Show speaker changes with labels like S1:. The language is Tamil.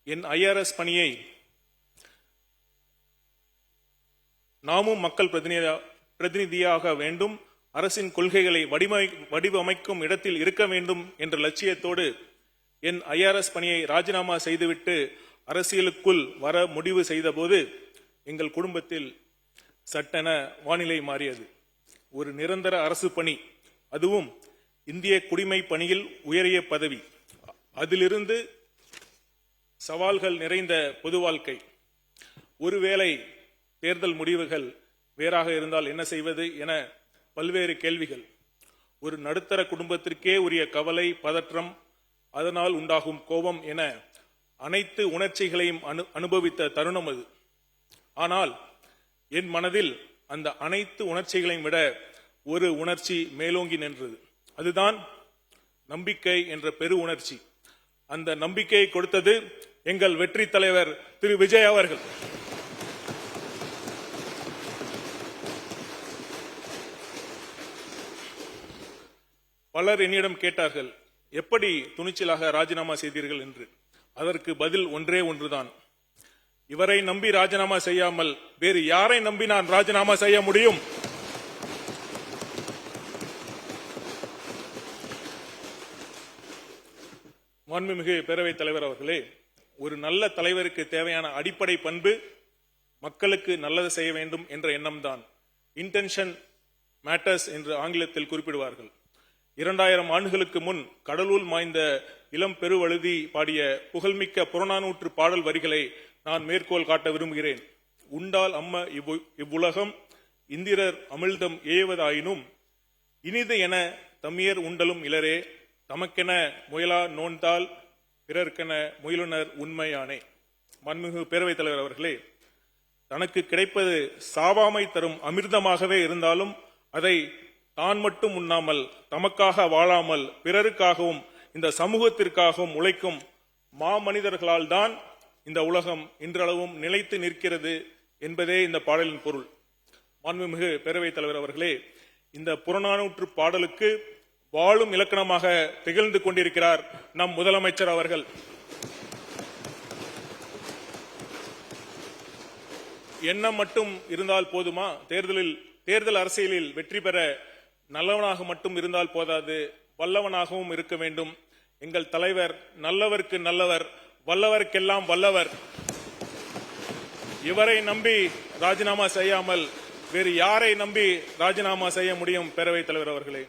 S1: என் ஐஆர்எஸ் பணியை நாமும் மக்கள் பிரதிநிதியாக வேண்டும், அரசின் கொள்கைகளை வடிவமைக்கும் இடத்தில் இருக்க வேண்டும் என்ற லட்சியத்தோடு என் ஐஆர்எஸ் பணியை ராஜினாமா செய்துவிட்டு அரசியலுக்குள் வர முடிவு செய்தபோது எங்கள் குடும்பத்தில் சட்டென வானிலை மாறியது. ஒரு நிரந்தர அரசு பணி, அதுவும் இந்திய குடிமை பணியில் உயரிய பதவி, அதிலிருந்து சவால்கள் நிறைந்த பொது வாழ்க்கை. ஒருவேளை தேர்தல் முடிவுகள் வேறாக இருந்தால் என்ன செய்வது என பல்வேறு கேள்விகள். ஒரு நடுத்தர குடும்பத்திற்கே உரிய கவலை, பதற்றம், அதனால் உண்டாகும் கோபம் என அனைத்து உணர்ச்சிகளையும் அனுபவித்த தருணம் அது. ஆனால் என் மனதில் அந்த அனைத்து உணர்ச்சிகளையும் விட ஒரு உணர்ச்சி மேலோங்கி நின்றது. அதுதான் நம்பிக்கை என்ற பெரு உணர்ச்சி. அந்த நம்பிக்கையை கொடுத்தது எங்கள் வெற்றி தலைவர் திரு விஜய் அவர்கள். பலர் என்னிடம் கேட்டார்கள், எப்படி துணிச்சலாக ராஜினாமா செய்தீர்கள் என்று. அதற்கு பதில் ஒன்றே ஒன்றுதான், இவரை நம்பி ராஜினாமா செய்யாமல் வேறு யாரை நம்பி நான் ராஜினாமா செய்ய முடியும்? மாண்புமிகு பேரவைத் தலைவர் அவர்களே, ஒரு நல்ல தலைவருக்கு தேவையான அடிப்படை பண்பு மக்களுக்கு நல்லது செய்ய வேண்டும் என்ற எண்ணம்தான். இன்டென்ஷன் மேட்டர்ஸ் என்று ஆங்கிலத்தில் குறிப்பிடுவார்கள். 2000 ஆண்டுகளுக்கு முன் கடலூர் மாய்ந்த இளம் பெருவழுதி பாடிய புகழ்மிக்க புறநானூற்று பாடல் வரிகளை நான் மேற்கோள் காட்ட விரும்புகிறேன். உண்டால் அம்ம இவ்வுலகம் இந்திரர் அமிழ்தம் ஏவதாயினும் இனிது என தம்மியர் உண்டலும் இளரே, தமக்கென முயலா நோன்தால் பிறர்க்கென முயலுனர் உண்மையானே. மாண்புமிகு பேரவைத் தலைவர் அவர்களே, தனக்கு கிடைப்பது சாவாமை தரும் அமிர்தமாகவே இருந்தாலும் அதை தான் மட்டும் உண்ணாமல், தமக்காக வாழாமல், பிறருக்காகவும் இந்த சமூகத்திற்காகவும் உழைக்கும் மாமனிதர்களால் தான் இந்த உலகம் இன்றளவும் நிலைத்து நிற்கிறது என்பதே இந்த பாடலின் பொருள். மாண்புமிகு பேரவைத் தலைவர் அவர்களே, இந்த புறநானூற்று பாடலுக்கு வாழும் இலக்கணமாக திகழ்ந்து கொண்டிருக்கிறார் நம் முதலமைச்சர் அவர்கள். எண்ணம் மட்டும் இருந்தால் போதுமா? தேர்தல் அரசியலில் வெற்றி பெற நல்லவனாக மட்டும் இருந்தால் போதாது, வல்லவனாகவும் இருக்க வேண்டும். எங்கள் தலைவர் நல்லவருக்கு நல்லவர், வல்லவருக்கெல்லாம் வல்லவர். இவரை நம்பி ராஜினாமா செய்யாமல் வேறு யாரை நம்பி ராஜினாமா செய்ய முடியும்? பேரவைத் தலைவர் அவர்களே,